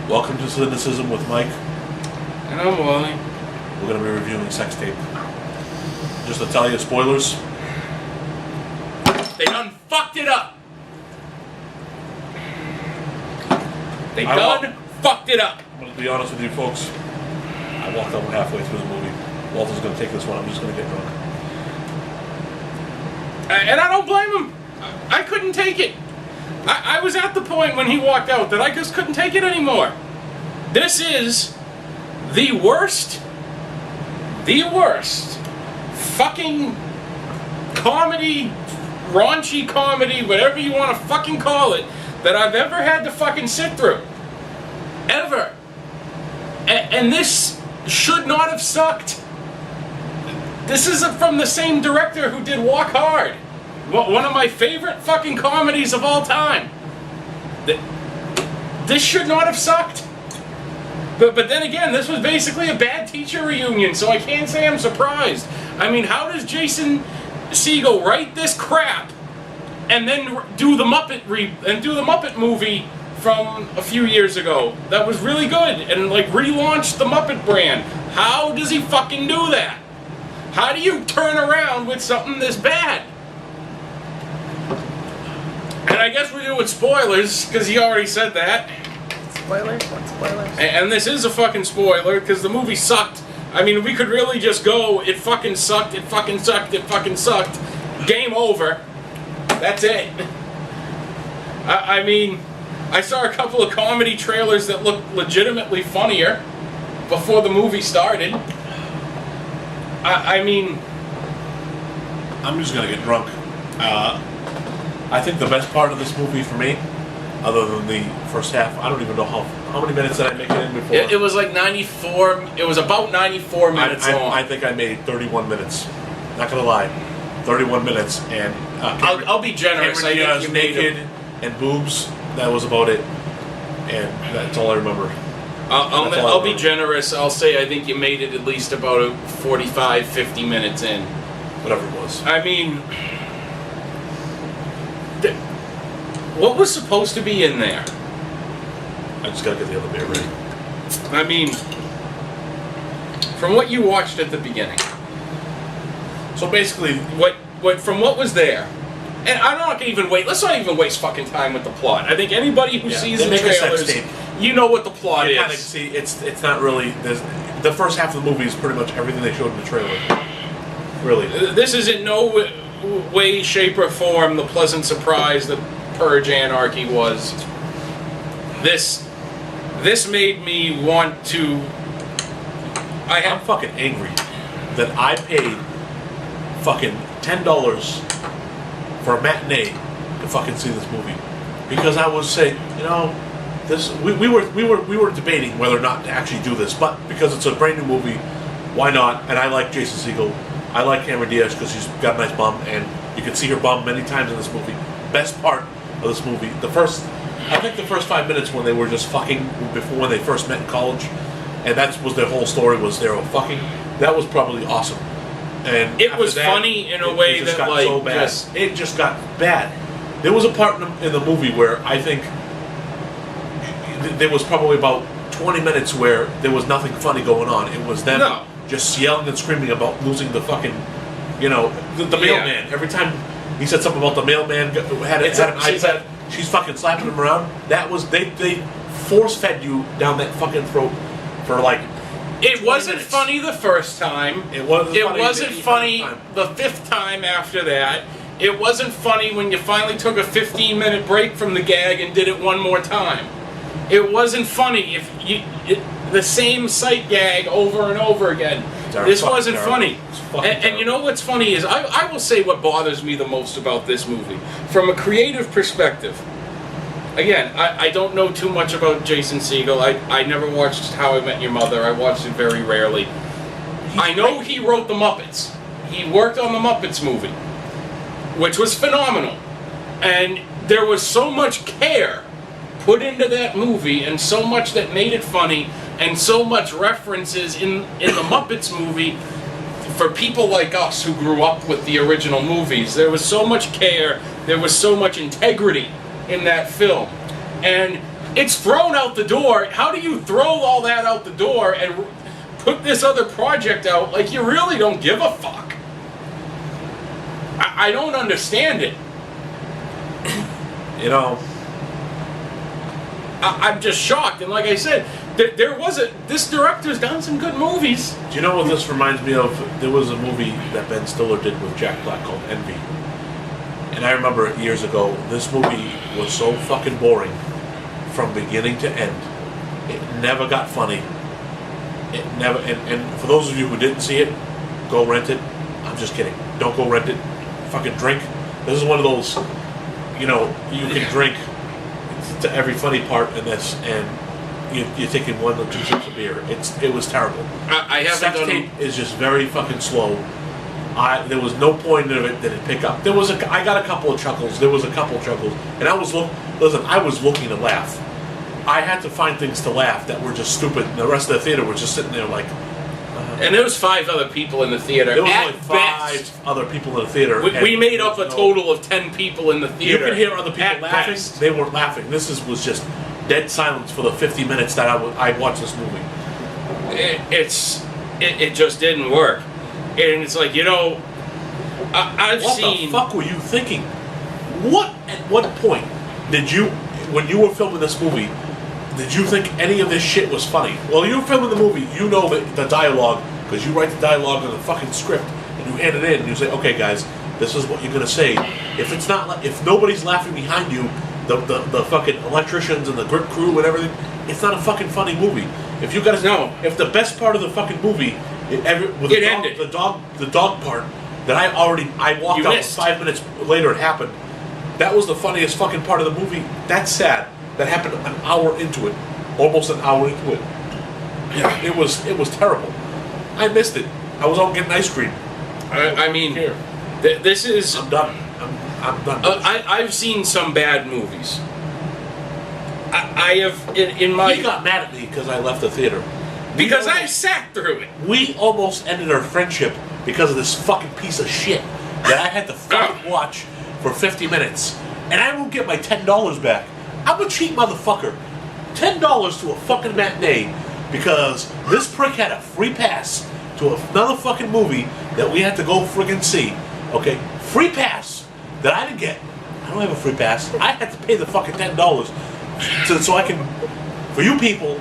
Welcome to Cinecism with Mike. And I'm Wally. We're going to be reviewing Sex Tape. Just to tell you, spoilers. They done fucked it up. They done fucked it up. I'm going to be honest with you folks. I walked over halfway through the movie. Walter's going to take this one. I'm just going to get drunk. And I don't blame him. I couldn't take it. I was at the point when he walked out that I just couldn't take it anymore. This is the worst fucking comedy, raunchy comedy, whatever you want to fucking call it, that I've ever had to fucking sit through. Ever. And this should not have sucked. This isn't from the same director who did Walk Hard. One of my favorite fucking comedies of all time. This should not have sucked. But then again, this was basically a bad teacher reunion, so I can't say I'm surprised. I mean, how does Jason Segel write this crap and then do the Muppet movie from a few years ago that was really good and like relaunched the Muppet brand? How does he fucking do that? How do you turn around with something this bad? And I guess we're doing spoilers, because he already said that. Spoilers? What spoilers? And this is a fucking spoiler, because the movie sucked. I mean, we could really just go, it fucking sucked, it fucking sucked, it fucking sucked. Game over. That's it. I mean, I saw a couple of comedy trailers that looked legitimately funnier before the movie started. I mean... I'm just going to get drunk. I think the best part of this movie for me, other than the first half, I don't even know how many minutes did I make it in before? It was like 94, it was about 94 minutes long. I think I made 31 minutes. Not going to lie. 31 minutes, and... I'll be generous. I think you naked and boobs, that was about it. And that's all I remember. I'll be generous. I'll say I think you made it at least about 45, 50 minutes in. Whatever it was. I mean... What was supposed to be in there? I just gotta get the other beer ready. I mean, from what you watched at the beginning. So basically, from what was there, and I'm not gonna even wait. Let's not even waste fucking time with the plot. I think anybody who sees the trailers, you know what the plot is. See, it's not really. The first half of the movie is pretty much everything they showed in the trailer. Really, this is in no way, shape, or form the pleasant surprise that Purge Anarchy was. This made me want to... I'm fucking angry that I paid fucking $10 for a matinee to fucking see this movie, because I was saying, you know, this we were debating whether or not to actually do this, but because it's a brand new movie, why not? And I like Jason Segel. I like Cameron Diaz because she's got a nice bum, and you can see her bum many times in this movie. Best part of this movie, I think the first 5 minutes when they were just fucking before when they first met in college, and that was their whole story, was they were fucking. That was probably awesome. And it was funny in a way that got like so bad. It just got bad. There was a part in the movie where I think there was probably about 20 minutes where there was nothing funny going on. It was them just yelling and screaming about losing the fucking, you know, the mailman. Every time he said something about the mailman had an iPad, she's fucking slapping him around. That was they force fed you down that fucking throat for like. It wasn't funny the first time. It wasn't funny the fifth time after that. It wasn't funny when you finally took a 15-minute break from the gag and did it one more time. It wasn't funny if the same sight gag over and over again. This wasn't funny. And you know what's funny is, I will say what bothers me the most about this movie. From a creative perspective, again, I don't know too much about Jason Segel. I never watched How I Met Your Mother. I watched it very rarely. I know he wrote The Muppets. He worked on the Muppets movie, which was phenomenal. And there was so much care put into that movie, and so much that made it funny, and so much references in the Muppets movie for people like us who grew up with the original movies. There was so much care, there was so much integrity in that film. And It's thrown out the door. How do you throw all that out the door and put this other project out like you really don't give a fuck? I don't understand it. You know, I'm just shocked. And like I said, this director's done some good movies. do you know what this reminds me of? There was a movie that Ben Stiller did with Jack Black called Envy. And I remember years ago, this movie was so fucking boring from beginning to end. It never got funny. It never. And for those of you who didn't see it, go rent it. I'm just kidding. Don't go rent it. Fucking drink. This is one of those, you know, you can drink to every funny part in this, and you're taking 1 or 2 sips of beer. It was terrible. I haven't Sex done. tape is just very fucking slow. There was no point of it that it pick up. I got a couple of chuckles. There was a couple of chuckles, and I was looking to laugh. I had to find things to laugh that were just stupid. And the rest of the theater was just sitting there like. And there was 5 other people in the theater. There was At like 5 best. other people in the theater. We made up a total of 10 people in the theater. You could hear other people At laughing. best. They weren't laughing. This was just dead silence for the 50 minutes that I watched this movie. It just didn't work. And it's like, you know, I've seen. What the fuck were you thinking? At what point did you, when you were filming this movie, did you think any of this shit was funny? Well, you were filming the movie, you know the dialogue, because you write the dialogue in the fucking script, and you hand it in, and you say, okay, guys, this is what you're gonna say. If nobody's laughing behind you, the fucking electricians and the grip crew and everything, it's not a fucking funny movie. If you guys know, if the best part of the fucking movie, ended. The dog part that I walked out 5 minutes later, it happened. That was the funniest fucking part of the movie. That's sad. That happened an hour into it, almost an hour into it. Yeah, it was terrible. I missed it. I was out getting ice cream. I mean, this is. I'm done. I'm done. I've seen some bad movies. I have in my. He got mad at me because I left the theater. Because I sat through it. We almost ended our friendship because of this fucking piece of shit that I had to fucking watch for 50 minutes, and I won't get my $10 back. I'm a cheap motherfucker. $10 to a fucking matinee because this prick had a free pass to another fucking movie that we had to go friggin' see. Okay? Free pass that I didn't get. I don't have a free pass. I had to pay the fucking $10 so I can. For you people.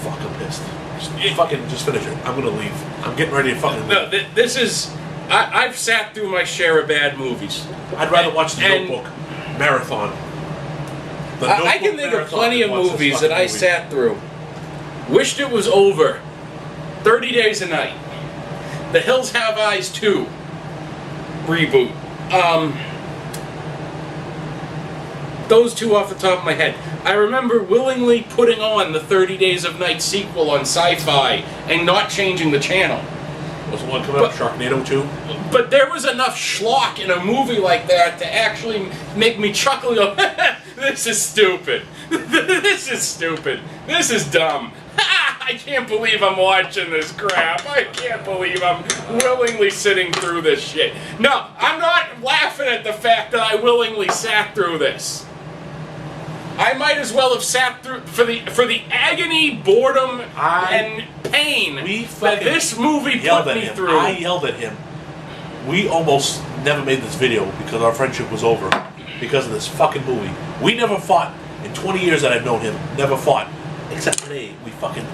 Fuck, I'm pissed. Just finish it. I'm gonna leave. I'm getting ready to fucking leave. No, this is. I've sat through my share of bad movies. I'd rather watch The Notebook marathon. I can think of plenty of movies that I sat through. Wished it was over. 30 Days a Night. The Hills Have Eyes 2 reboot. Those two off the top of my head. I remember willingly putting on the 30 Days of Night sequel on Sci-Fi and not changing the channel. Was the one coming up Sharknado 2? But there was enough schlock in a movie like that to actually make me chuckle and go, this is stupid. This is stupid. This is dumb. I can't believe I'm watching this crap. I can't believe I'm willingly sitting through this shit. No, I'm not laughing at the fact that I willingly sat through this. I might as well have sat through for the agony, boredom, and pain that this movie put me through. I yelled at him. We almost never made this video because our friendship was over because of this fucking movie. We never fought in 20 years that I've known him. Never fought, except today. We fucking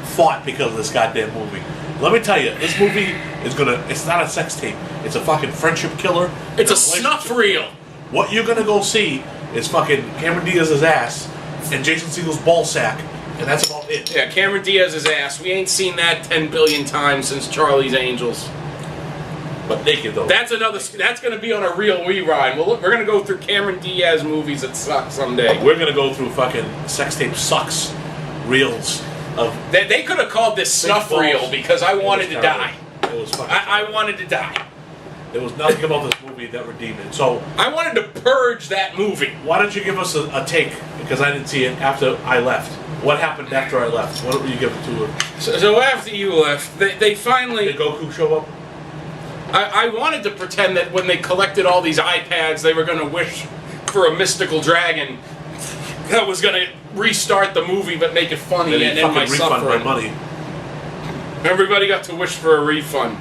fought because of this goddamn movie. Let me tell you, this movie is it's not a sex tape. It's a fucking friendship killer. It's a snuff reel. What you're gonna go see is fucking Cameron Diaz's ass and Jason Segel's ball sack, and that's about it. Yeah, Cameron Diaz's ass. We ain't seen that 10 billion times since Charlie's Angels. But naked though. That's gonna be on a real rerun. We're gonna go through Cameron Diaz movies that suck someday. We're gonna go through fucking sex tape sucks reels of. They could have called this snuff reel because I wanted to die. It was fucking. I wanted to die. There was nothing about this movie that redeemed it. So I wanted to purge that movie. Why don't you give us a take? Because I didn't see it after I left. What happened after I left? What did you give it to her? So after you left, they finally... Did Goku show up? I wanted to pretend that when they collected all these iPads, they were going to wish for a mystical dragon that was going to restart the movie but make it funny and end my suffering. My money. Everybody got to wish for a refund.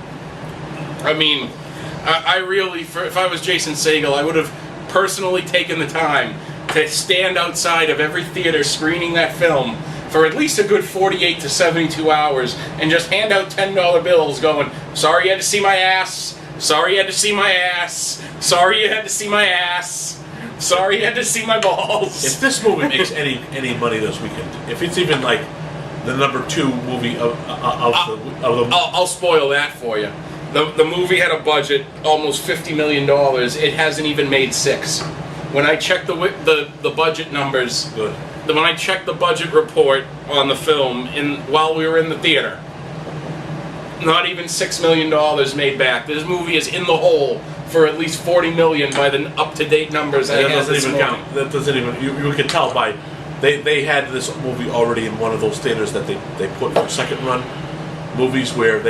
I mean, I really, if I was Jason Segel, I would have personally taken the time to stand outside of every theater screening that film for at least a good 48 to 72 hours and just hand out $10 bills going, sorry you had to see my ass, sorry you had to see my ass, sorry you had to see my ass, sorry you had to see my balls. If this movie makes any money this weekend, if it's even like the number 2 movie of the I'll spoil that for you. The movie had a budget almost $50 million. It hasn't even made 6. When I checked the budget numbers, good. When I checked the budget report on the film while we were in the theater, not even $6 million made back. This movie is in the hole for at least $40 million by the up-to-date numbers I have this morning. Count. That doesn't even. You can tell by they had this movie already in one of those theaters that they put for second run movies where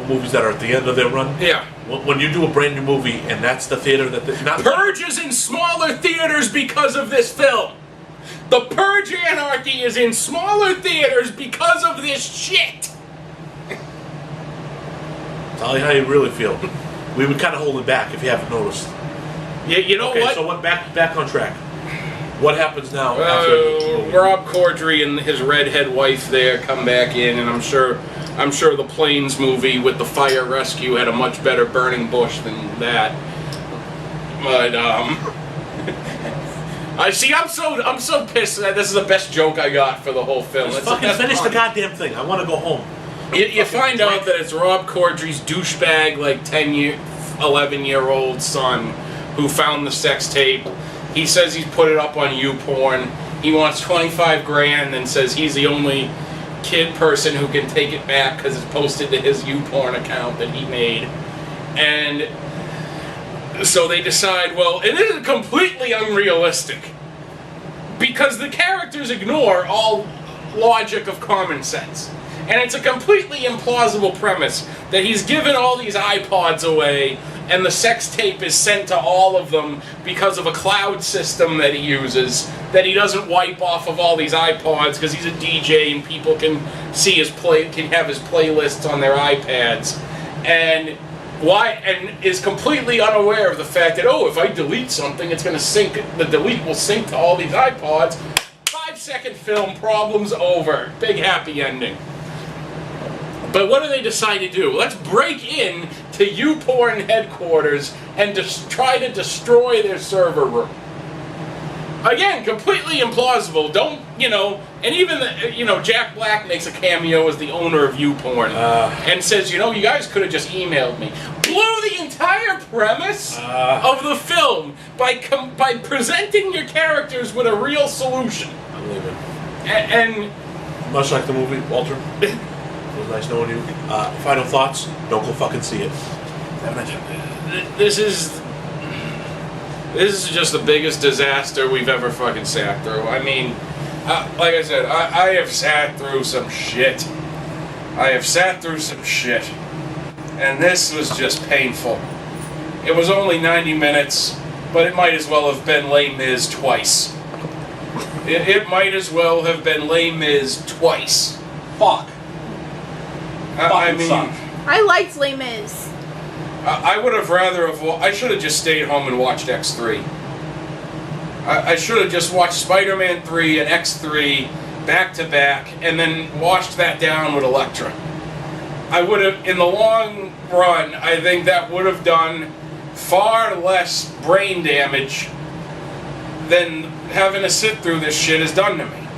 movies that are at the end of their run. Yeah. When you do a brand new movie and that's the theater that Purge is in smaller theaters because of this film. The Purge Anarchy is in smaller theaters because of this shit. Tell you how you really feel. We would kind of hold it back if you haven't noticed. Yeah, you know what? So back on track. What happens now after Rob Corddry and his redhead wife there come back in, and I'm sure the Planes movie with the fire rescue had a much better burning bush than that. But I see. I'm so pissed that this is the best joke I got for the whole film. Just fucking finish the goddamn thing. I want to go home. You find out that it's Rob Corddry's douchebag, like 11-year-old son who found the sex tape. He says he's put it up on YouPorn. He wants $25,000 and says he's the only kid person who can take it back because it's posted to his YouPorn account that he made. And so they decide, well, it is completely unrealistic because the characters ignore all logic of common sense. And it's a completely implausible premise that he's given all these iPods away and the sex tape is sent to all of them because of a cloud system that he uses that he doesn't wipe off of all these iPods because he's a DJ and people can see can have his playlists on their iPads. And is completely unaware of the fact that, if I delete something, it's going to sync, the delete will sync to all these iPods. 5-second film, problems over. Big happy ending. But what do they decide to do? Let's break in to YouPorn headquarters and try to destroy their server room. Again, completely implausible. And even Jack Black makes a cameo as the owner of YouPorn and says, you guys could have just emailed me. Blew the entire premise of the film by presenting your characters with a real solution. I'm leaving. And much like the movie, Walter. It was nice knowing you. Final thoughts? Don't go fucking see it. This is just the biggest disaster we've ever fucking sat through. I mean, like I said, I have sat through some shit. And this was just painful. It was only 90 minutes, but it might as well have been Les Mis twice. It might as well have been Les Mis twice. Fuck. I liked Les Mis. I would have rather have. I should have just stayed home and watched X3. I should have just watched Spider-Man 3 and X3 back to back, and then washed that down with Elektra. I would have, in the long run, I think that would have done far less brain damage than having to sit through this shit has done to me.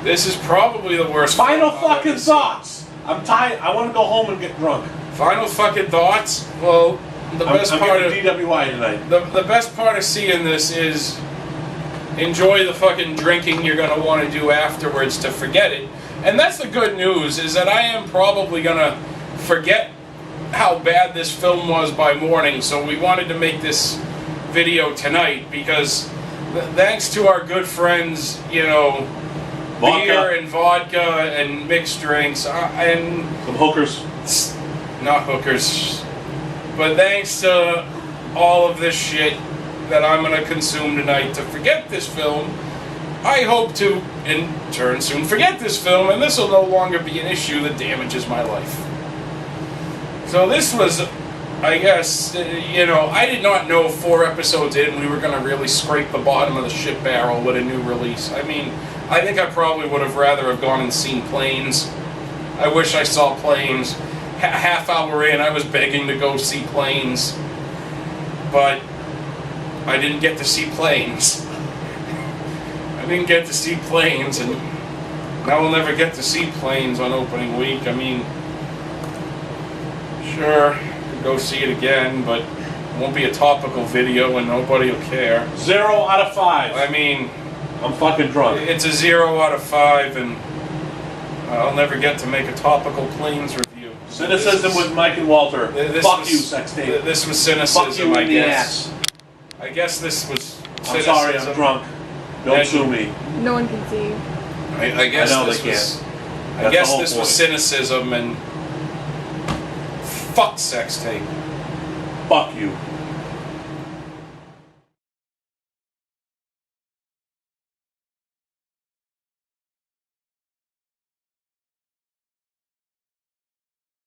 This is probably the worst. Final fucking thoughts. I'm tired. I want to go home and get drunk. Final fucking thoughts. Well, the best part of DWI tonight. The best part of seeing this is enjoy the fucking drinking you're gonna want to do afterwards to forget it. And that's the good news, is that I am probably gonna forget how bad this film was by morning. So we wanted to make this video tonight because thanks to our good friends, beer and vodka and mixed drinks and some hookers. Not hookers. But thanks to all of this shit that I'm going to consume tonight to forget this film, I hope to, in turn, soon forget this film, and this will no longer be an issue that damages my life. So this was, I guess, I did not know 4 episodes in we were going to really scrape the bottom of the shit barrel with a new release. I mean, I think I probably would have rather have gone and seen Planes. I wish I saw Planes. Half hour in, I was begging to go see Planes, but I didn't get to see Planes. I didn't get to see Planes, and now we'll never get to see Planes on opening week. I mean, sure, could go see it again, but it won't be a topical video and nobody will care. 0 out of 5. I mean, I'm fucking drunk. It's a 0 out of 5, and I'll never get to make a topical Planes review. Cynicism with Mike and Walter. Fuck you, sex tape. This was cynicism, Fuck you I in the guess. ass. I guess this was cynicism. I'm sorry, I'm drunk. Don't sue me. No one can see you. I guess I know this they was. can't. I guess the whole this point. was cynicism, and fuck sex tape. Fuck you.